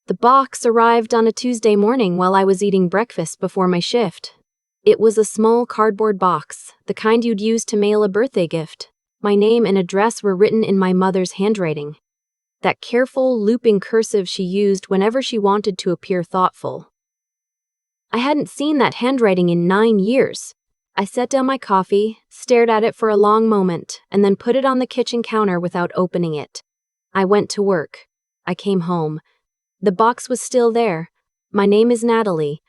The box arrived on a Tuesday morning while I was eating breakfast before my shift. It was a small cardboard box, the kind you'd use to mail a birthday gift. My name and address were written in my mother's handwriting, that careful, looping cursive she used whenever she wanted to appear thoughtful. I hadn't seen that handwriting in 9 years. I set down my coffee, stared at it for a long moment, and then put it on the kitchen counter without opening it. I went to work. I came home. The box was still there. My name is Natalie.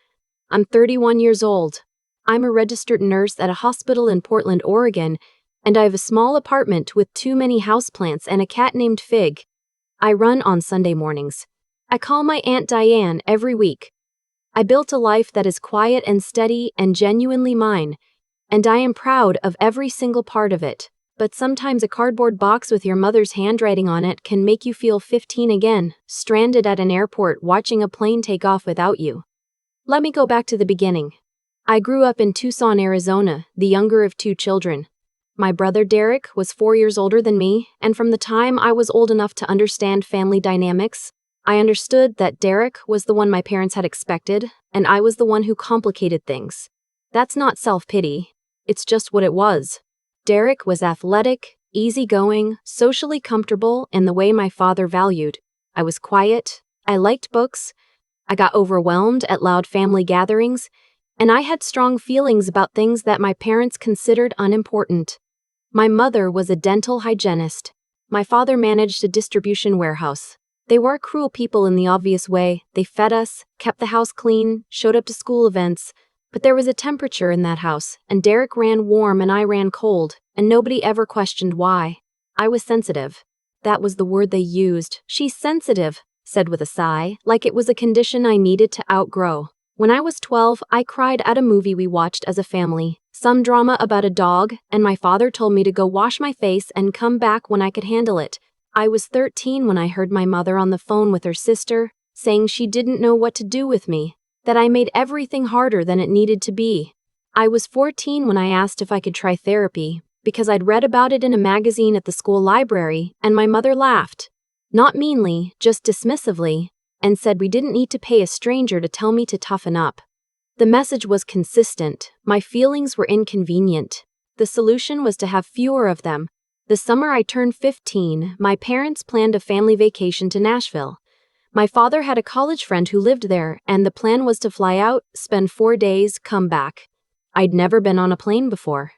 I'm 31 years old. I'm a registered nurse at a hospital in Portland, Oregon, and I have a small apartment with too many houseplants and a cat named Fig. I run on Sunday mornings. I call my Aunt Diane every week. I built a life that is quiet and steady and genuinely mine, and I am proud of every single part of it. But sometimes a cardboard box with your mother's handwriting on it can make you feel 15 again, stranded at an airport watching a plane take off without you. Let me go back to the beginning. I grew up in Tucson, Arizona, the younger of 2 children. My brother Derek was 4 years older than me, and from the time I was old enough to understand family dynamics, I understood that Derek was the one my parents had expected, and I was the one who complicated things. That's not self-pity. It's just what it was. Derek was athletic, easygoing, socially comfortable in the way my father valued. I was quiet, I liked books, I got overwhelmed at loud family gatherings, and I had strong feelings about things that my parents considered unimportant. My mother was a dental hygienist. My father managed a distribution warehouse. They weren't cruel people in the obvious way. They fed us, kept the house clean, showed up to school events. But there was a temperature in that house, and Derek ran warm and I ran cold, and nobody ever questioned why. I was sensitive. That was the word they used. "She's sensitive," said with a sigh, like it was a condition I needed to outgrow. When I was 12, I cried at a movie we watched as a family, some drama about a dog, and my father told me to go wash my face and come back when I could handle it. I was 13 when I heard my mother on the phone with her sister, saying she didn't know what to do with me, that I made everything harder than it needed to be. I was 14 when I asked if I could try therapy, because I'd read about it in a magazine at the school library, and my mother laughed. Not meanly, just dismissively, and said we didn't need to pay a stranger to tell me to toughen up. The message was consistent. My feelings were inconvenient. The solution was to have fewer of them. The summer I turned 15, my parents planned a family vacation to Nashville. My father had a college friend who lived there, and the plan was to fly out, spend 4 days, come back. I'd never been on a plane before.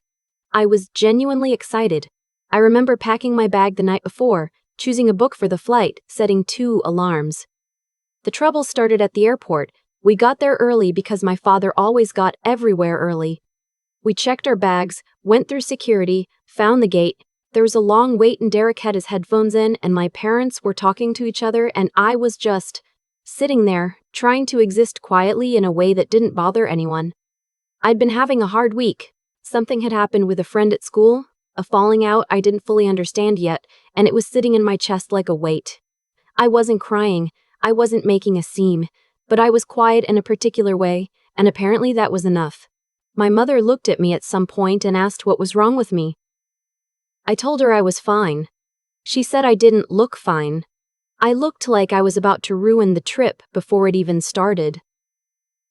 I was genuinely excited. I remember packing my bag the night before, choosing a book for the flight, setting 2 alarms. The trouble started at the airport. We got there early because my father always got everywhere early. We checked our bags, went through security, found the gate. There was a long wait and Derek had his headphones in and my parents were talking to each other and I was just sitting there, trying to exist quietly in a way that didn't bother anyone. I'd been having a hard week. Something had happened with a friend at school, a falling out I didn't fully understand yet, and it was sitting in my chest like a weight. I wasn't crying, I wasn't making a scene, but I was quiet in a particular way, and apparently that was enough. My mother looked at me at some point and asked what was wrong with me. I told her I was fine. She said I didn't look fine. I looked like I was about to ruin the trip before it even started.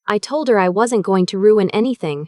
I told her I wasn't going to ruin anything.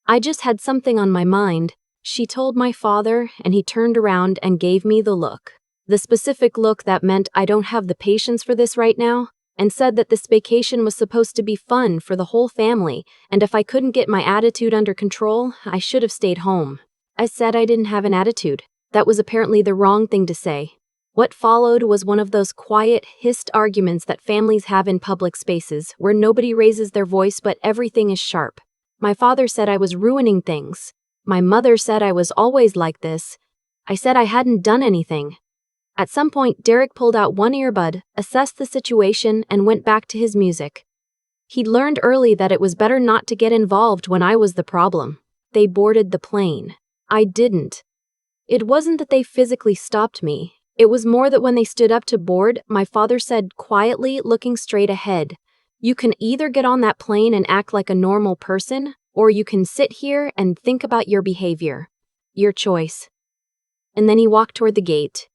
I just had something on my mind. She told my father, and he turned around and gave me the look. The specific look that meant I don't have the patience for this right now, and said that this vacation was supposed to be fun for the whole family, and if I couldn't get my attitude under control, I should have stayed home. I said I didn't have an attitude. That was apparently the wrong thing to say. What followed was one of those quiet, hissed arguments that families have in public spaces, where nobody raises their voice but everything is sharp. My father said I was ruining things. My mother said I was always like this. I said I hadn't done anything. At some point, Derek pulled out one earbud, assessed the situation, and went back to his music. He'd learned early that it was better not to get involved when I was the problem. They boarded the plane. I didn't. It wasn't that they physically stopped me. It was more that when they stood up to board, my father said quietly, looking straight ahead, "You can either get on that plane and act like a normal person, or you can sit here and think about your behavior. Your choice." And then he walked toward the gate.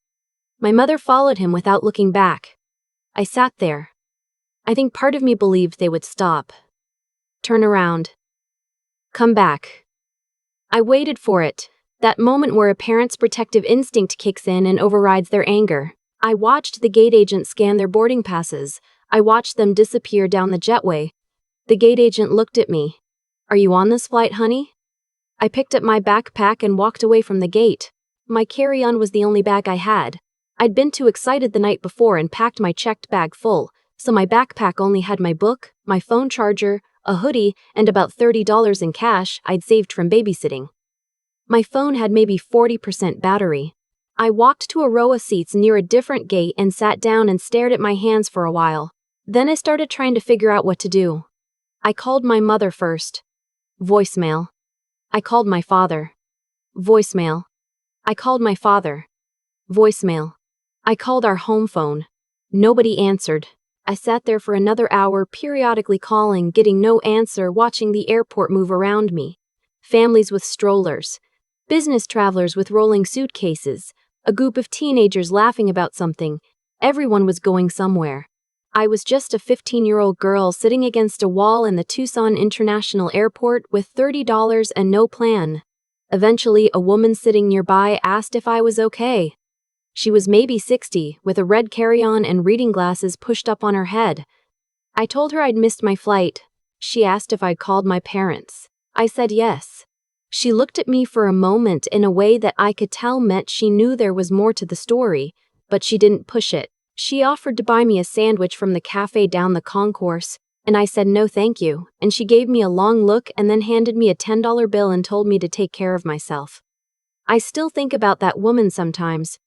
My mother followed him without looking back. I sat there. I think part of me believed they would stop. Turn around. Come back. I waited for it, that moment where a parent's protective instinct kicks in and overrides their anger. I watched the gate agent scan their boarding passes. I watched them disappear down the jetway. The gate agent looked at me. Are you on this flight, honey? I picked up my backpack and walked away from the gate. My carry-on was the only bag I had. I'd been too excited the night before and packed my checked bag full, so my backpack only had my book, my phone charger, a hoodie, and about $30 in cash I'd saved from babysitting. My phone had maybe 40% battery. I walked to a row of seats near a different gate and sat down and stared at my hands for a while. Then I started trying to figure out what to do. I called my mother first. Voicemail. I called my father. Voicemail. I called my father. Voicemail. I called our home phone. Nobody answered. I sat there for another hour, periodically calling, getting no answer, watching the airport move around me. Families with strollers. Business travelers with rolling suitcases. A group of teenagers laughing about something. Everyone was going somewhere. I was just a 15-year-old girl sitting against a wall in the Tucson International Airport with $30 and no plan. Eventually, a woman sitting nearby asked if I was okay. She was maybe 60, with a red carry-on and reading glasses pushed up on her head. I told her I'd missed my flight. She asked if I'd called my parents. I said yes. She looked at me for a moment in a way that I could tell meant she knew there was more to the story, but she didn't push it. She offered to buy me a sandwich from the cafe down the concourse, and I said no thank you, and she gave me a long look and then handed me a $10 bill and told me to take care of myself. I still think about that woman sometimes.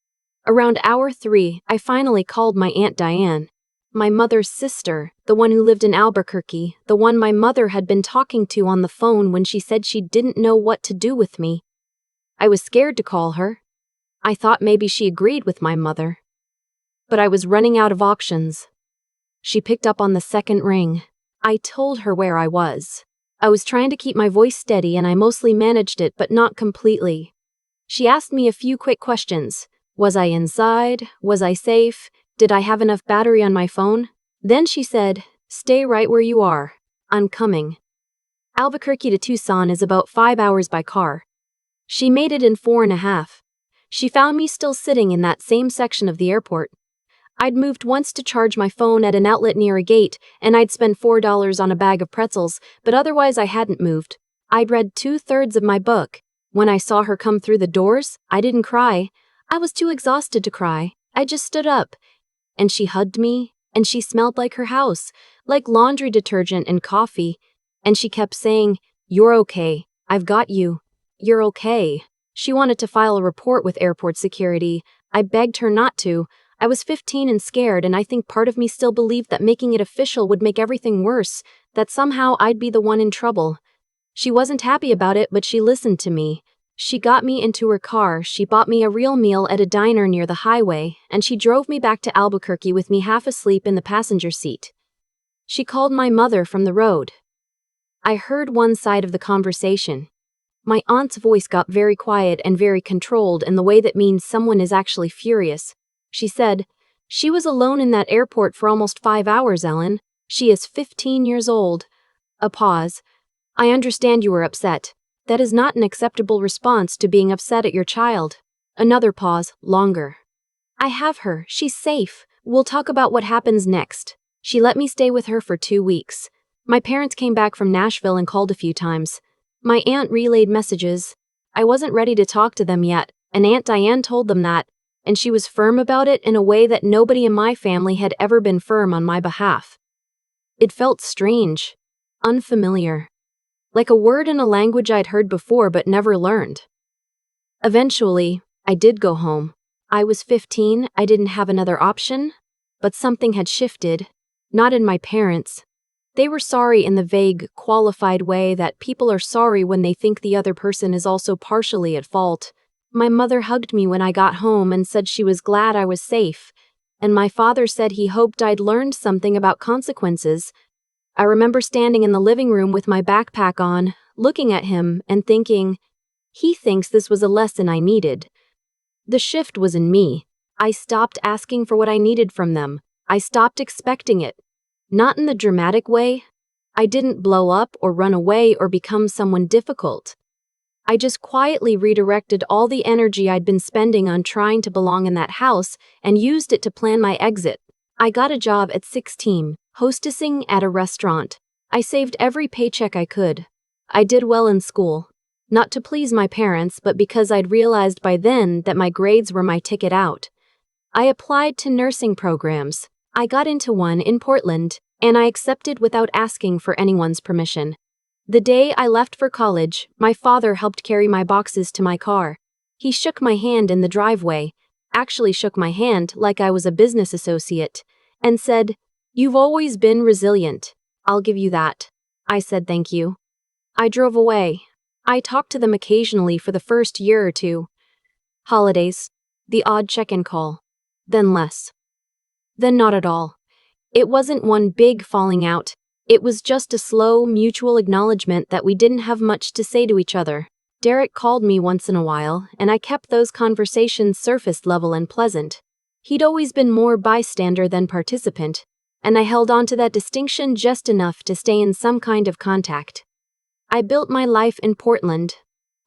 Around hour 3, I finally called my Aunt Diane, my mother's sister, the one who lived in Albuquerque, the one my mother had been talking to on the phone when she said she didn't know what to do with me. I was scared to call her. I thought maybe she agreed with my mother. But I was running out of options. She picked up on the second ring. I told her where I was. I was trying to keep my voice steady and I mostly managed it, but not completely. She asked me a few quick questions. Was I inside? Was I safe? Did I have enough battery on my phone? Then she said, "Stay right where you are. I'm coming." Albuquerque to Tucson is about 5 hours by car. She made it in 4.5. She found me still sitting in that same section of the airport. I'd moved once to charge my phone at an outlet near a gate, and I'd spent $4 on a bag of pretzels, but otherwise I hadn't moved. I'd read 2/3 of my book. When I saw her come through the doors, I didn't cry. I was too exhausted to cry. I just stood up. And she hugged me, and she smelled like her house, like laundry detergent and coffee. And she kept saying, "You're okay. I've got you. You're okay." She wanted to file a report with airport security. I begged her not to. I was 15 and scared, and I think part of me still believed that making it official would make everything worse, that somehow I'd be the one in trouble. She wasn't happy about it, but she listened to me. She got me into her car, she bought me a real meal at a diner near the highway, and she drove me back to Albuquerque with me half asleep in the passenger seat. She called my mother from the road. I heard one side of the conversation. My aunt's voice got very quiet and very controlled in the way that means someone is actually furious. She said, "She was alone in that airport for almost 5 hours, Ellen. She is 15 years old." A pause. "I understand you were upset. That is not an acceptable response to being upset at your child." Another pause, longer. "I have her. She's safe. We'll talk about what happens next." She let me stay with her for 2 weeks. My parents came back from Nashville and called a few times. My aunt relayed messages. I wasn't ready to talk to them yet, and Aunt Diane told them that, and she was firm about it in a way that nobody in my family had ever been firm on my behalf. It felt strange, unfamiliar. Like a word in a language I'd heard before but never learned. Eventually, I did go home. I was 15, I didn't have another option, but something had shifted. Not in my parents. They were sorry in the vague, qualified way that people are sorry when they think the other person is also partially at fault. My mother hugged me when I got home and said she was glad I was safe, and my father said he hoped I'd learned something about consequences. I remember standing in the living room with my backpack on, looking at him and thinking, he thinks this was a lesson I needed. The shift was in me. I stopped asking for what I needed from them. I stopped expecting it. Not in the dramatic way. I didn't blow up or run away or become someone difficult. I just quietly redirected all the energy I'd been spending on trying to belong in that house and used it to plan my exit. I got a job at 16, hostessing at a restaurant. I saved every paycheck I could. I did well in school. Not to please my parents, but because I'd realized by then that my grades were my ticket out. I applied to nursing programs. I got into one in Portland, and I accepted without asking for anyone's permission. The day I left for college, my father helped carry my boxes to my car. He shook my hand in the driveway, actually shook my hand like I was a business associate, and said, "You've always been resilient. I'll give you that." I said thank you. I drove away. I talked to them occasionally for the first year or two. Holidays, the odd check-in call, then less. Then not at all. It wasn't one big falling out. It was just a slow, mutual acknowledgement that we didn't have much to say to each other. Derek called me once in a while, and I kept those conversations surface level and pleasant. He'd always been more bystander than participant, and I held on to that distinction just enough to stay in some kind of contact. I built my life in Portland.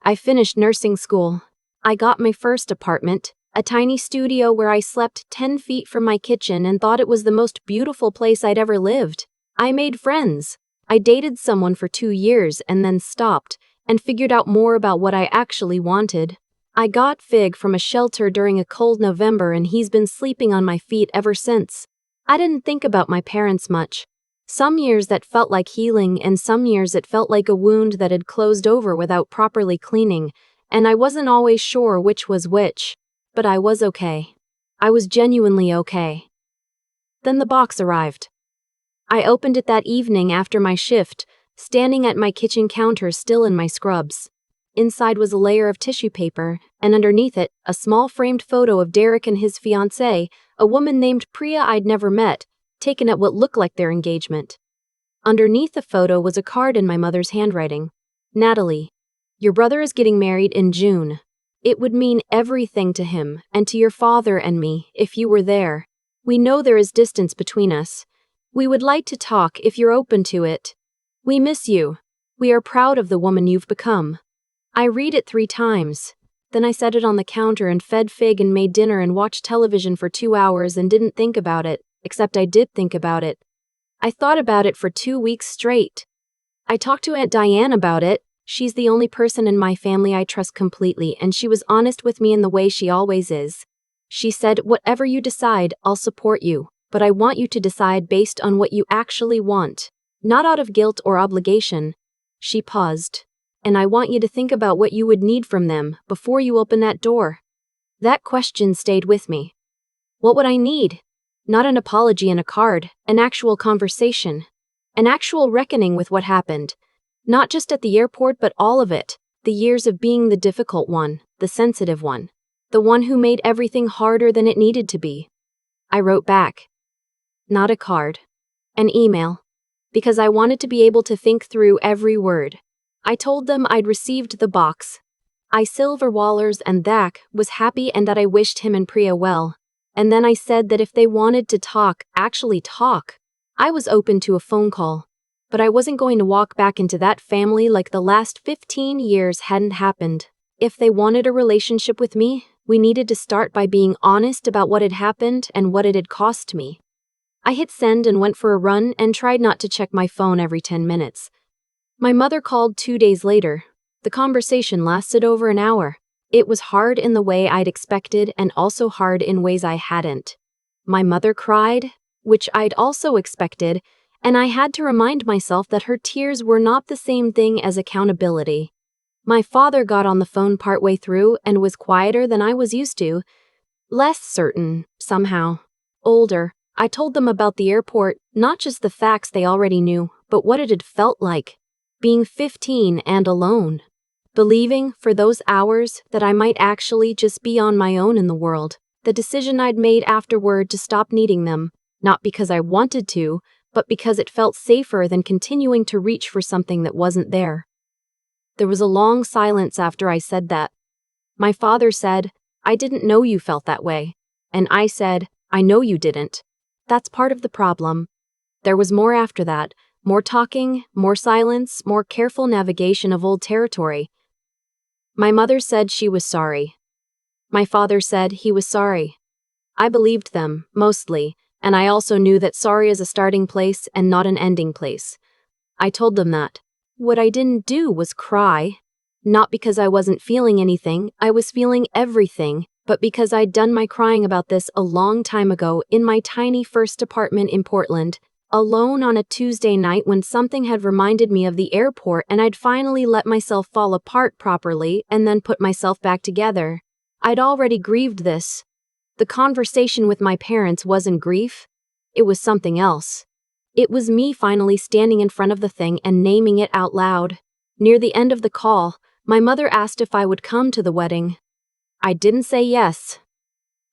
I finished nursing school. I got my first apartment, a tiny studio where I slept 10 feet from my kitchen and thought it was the most beautiful place I'd ever lived. I made friends. I dated someone for 2 years and then stopped and figured out more about what I actually wanted. I got Fig from a shelter during a cold November and he's been sleeping on my feet ever since. I didn't think about my parents much. Some years that felt like healing and some years it felt like a wound that had closed over without properly cleaning, and I wasn't always sure which was which. But I was okay. I was genuinely okay. Then the box arrived. I opened it that evening after my shift, standing at my kitchen counter still in my scrubs. Inside was a layer of tissue paper, and underneath it, a small framed photo of Derek and his fiancée, a woman named Priya I'd never met, taken at what looked like their engagement. Underneath the photo was a card in my mother's handwriting. "Natalie, your brother is getting married in June. It would mean everything to him and to your father and me if you were there. We know there is distance between us. We would like to talk if you're open to it. We miss you. We are proud of the woman you've become." I read it 3 times. Then I set it on the counter and fed Fig and made dinner and watched television for 2 hours and didn't think about it, except I did think about it. I thought about it for 2 weeks straight. I talked to Aunt Diane about it. She's the only person in my family I trust completely, and she was honest with me in the way she always is. She said, "Whatever you decide, I'll support you, but I want you to decide based on what you actually want, not out of guilt or obligation." She paused. "And I want you to think about what you would need from them before you open that door." That question stayed with me. What would I need? Not an apology and a card, an actual conversation. An actual reckoning with what happened. Not just at the airport, but all of it. The years of being the difficult one, the sensitive one. The one who made everything harder than it needed to be. I wrote back. Not a card. An email. Because I wanted to be able to think through every word. I told them I'd received the box. I Silver Wallers and Dak was happy and that I wished him and Priya well. And then I said that if they wanted to talk, actually talk, I was open to a phone call. But I wasn't going to walk back into that family like the last 15 years hadn't happened. If they wanted a relationship with me, we needed to start by being honest about what had happened and what it had cost me. I hit send and went for a run and tried not to check my phone every 10 minutes. My mother called 2 days later. The conversation lasted over an hour. It was hard in the way I'd expected and also hard in ways I hadn't. My mother cried, which I'd also expected, and I had to remind myself that her tears were not the same thing as accountability. My father got on the phone partway through and was quieter than I was used to. Less certain, somehow. Older. I told them about the airport, not just the facts they already knew, but what it had felt like. Being 15 and alone. Believing, for those hours, that I might actually just be on my own in the world. The decision I'd made afterward to stop needing them, not because I wanted to, but because it felt safer than continuing to reach for something that wasn't there. There was a long silence after I said that. My father said, "I didn't know you felt that way." And I said, "I know you didn't. That's part of the problem." There was more after that, more talking, more silence, more careful navigation of old territory. My mother said she was sorry. My father said he was sorry. I believed them, mostly, and I also knew that sorry is a starting place and not an ending place. I told them that. What I didn't do was cry. Not because I wasn't feeling anything, I was feeling everything, but because I'd done my crying about this a long time ago in my tiny first apartment in Portland, alone on a Tuesday night when something had reminded me of the airport and I'd finally let myself fall apart properly and then put myself back together. I'd already grieved this. The conversation with my parents wasn't grief. It was something else. It was me finally standing in front of the thing and naming it out loud. Near the end of the call, my mother asked if I would come to the wedding. I didn't say yes.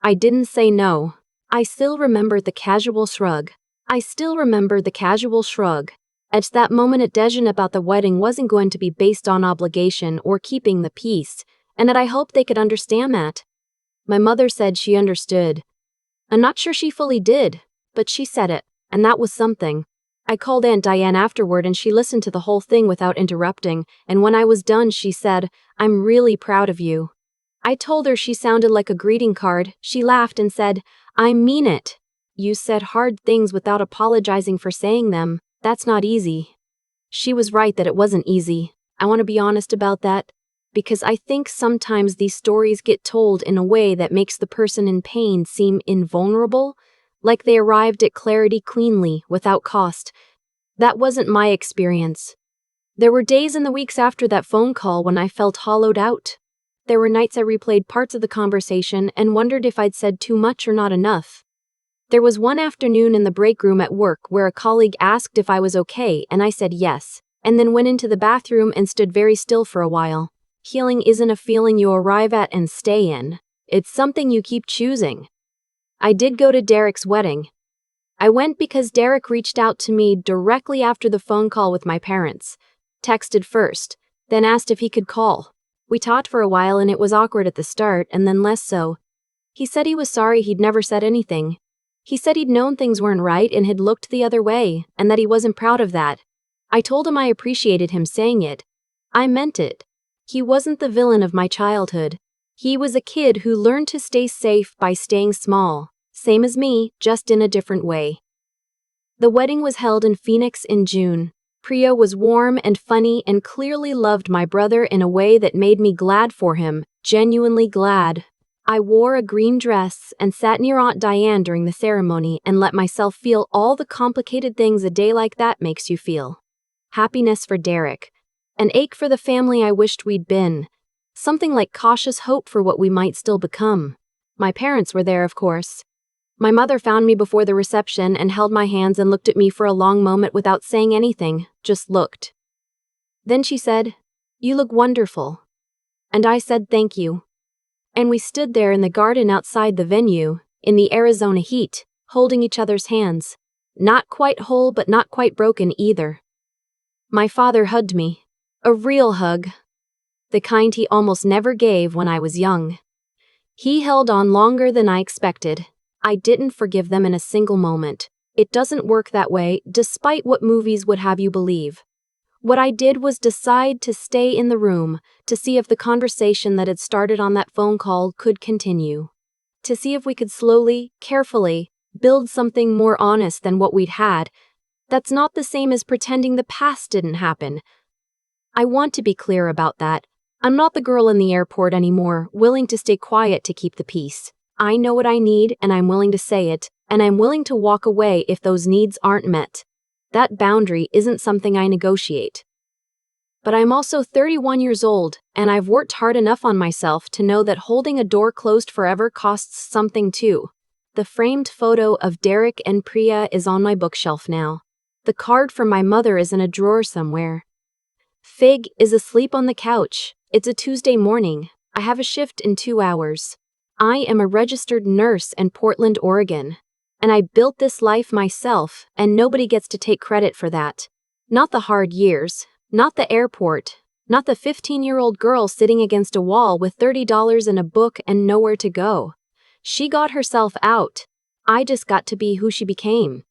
I didn't say no. I still remembered the casual shrug. At that moment a decision about the wedding wasn't going to be based on obligation or keeping the peace, and that I hoped they could understand that. My mother said she understood. I'm not sure she fully did, but she said it, and that was something. I called Aunt Diane afterward and she listened to the whole thing without interrupting, and when I was done she said, "I'm really proud of you." I told her she sounded like a greeting card. She laughed and said, "I mean it. You said hard things without apologizing for saying them. That's not easy." She was right that it wasn't easy. I want to be honest about that, because I think sometimes these stories get told in a way that makes the person in pain seem invulnerable, like they arrived at clarity cleanly, without cost. That wasn't my experience. There were days and the weeks after that phone call when I felt hollowed out. There were nights I replayed parts of the conversation and wondered if I'd said too much or not enough. There was one afternoon in the break room at work where a colleague asked if I was okay and I said yes, and then went into the bathroom and stood very still for a while. Healing isn't a feeling you arrive at and stay in. It's something you keep choosing. I did go to Derek's wedding. I went because Derek reached out to me directly after the phone call with my parents. Texted first, then asked if he could call. We talked for a while and it was awkward at the start and then less so. He said he was sorry he'd never said anything. He said he'd known things weren't right and had looked the other way, and that he wasn't proud of that. I told him I appreciated him saying it. I meant it. He wasn't the villain of my childhood. He was a kid who learned to stay safe by staying small. Same as me, just in a different way. The wedding was held in Phoenix in June. Priya was warm and funny and clearly loved my brother in a way that made me glad for him, genuinely glad. I wore a green dress and sat near Aunt Diane during the ceremony and let myself feel all the complicated things a day like that makes you feel. Happiness for Derek. An ache for the family I wished we'd been. Something like cautious hope for what we might still become. My parents were there, of course. My mother found me before the reception and held my hands and looked at me for a long moment without saying anything, just looked. Then she said, "You look wonderful." And I said thank you. And we stood there in the garden outside the venue, in the Arizona heat, holding each other's hands. Not quite whole but not quite broken either. My father hugged me. A real hug. The kind he almost never gave when I was young. He held on longer than I expected. I didn't forgive them in a single moment. It doesn't work that way, despite what movies would have you believe. What I did was decide to stay in the room, to see if the conversation that had started on that phone call could continue. To see if we could slowly, carefully, build something more honest than what we'd had. That's not the same as pretending the past didn't happen. I want to be clear about that. I'm not the girl in the airport anymore, willing to stay quiet to keep the peace. I know what I need and I'm willing to say it, and I'm willing to walk away if those needs aren't met. That boundary isn't something I negotiate. But I'm also 31 years old, and I've worked hard enough on myself to know that holding a door closed forever costs something too. The framed photo of Derek and Priya is on my bookshelf now. The card from my mother is in a drawer somewhere. Fig is asleep on the couch. It's a Tuesday morning. I have a shift in 2 hours. I am a registered nurse in Portland, Oregon. And I built this life myself, and nobody gets to take credit for that. Not the hard years, not the airport, not the 15-year-old girl sitting against a wall with $30 in a book and nowhere to go. She got herself out. I just got to be who she became.